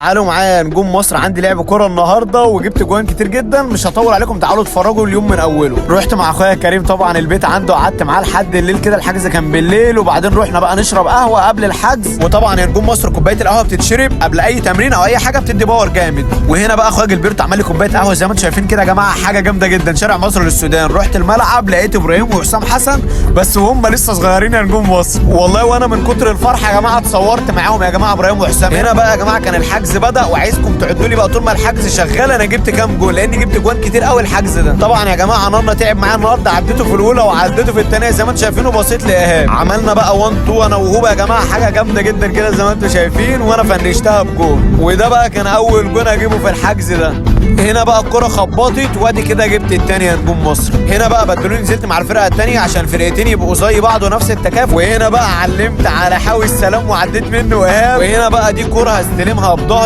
تعالوا معايا نجوم مصر، عندي لعب كوره النهارده وجبت جوان كتير جدا. مش هطول عليكم، تعالوا اتفرجوا اليوم من اوله. رحت مع اخويا كريم طبعا البيت عنده، قعدت معاه لحد الليل كده. الحجز كان بالليل، وبعدين رحنا بقى نشرب قهوه قبل الحجز. وطبعا يا نجوم مصر كوبايه القهوه بتتشرب قبل اي تمرين او اي حاجه، بتدي باور جامد. وهنا بقى اخويا جilberto عمل لي كوبايه قهوه زي ما انتم شايفين كده يا جماعه، حاجه جامده جدا. شارع مصر للسودان. رحت الملعب لقيت ابراهيم وحسام حسن بس وهم لسه صغيرين يا نجوم مصر والله. وانا من كتر الفرحه يا جماعه اتصورت معاهم يا جماعه ابراهيم وحسام. هنا بقى يا جماعه كان الحجز بدا، وعايزكم تعدوا لي بقى طول ما الحجز شغال انا جبت كام جول، لاني جبت جوان كتير قوي الحجز ده. طبعا يا جماعه نانا تعب معايا النهارده، عديته في الاولى وعديته في الثانيه زي ما انتم شايفين، وبصيت لايهاب. عملنا بقى 1 2 انا وهوبا يا جماعه، حاجه جامده جدا كده زي ما انتم شايفين، وانا فنشتها بجول. وده بقى كان اول جون اجيبه في الحجز ده. هنا بقى الكره خبطت وادي كده جبت الثانيه يا نجوم مصر. هنا بقى بدلوني نزلت مع الفرقه الثانيه عشان الفرقتين يبقوا زي بعض ونفس التكافؤ. وهنا بقى علمت على حاوي السلام وعديت منه ايهاب. وهنا بقى دي كره هستلمها بظهري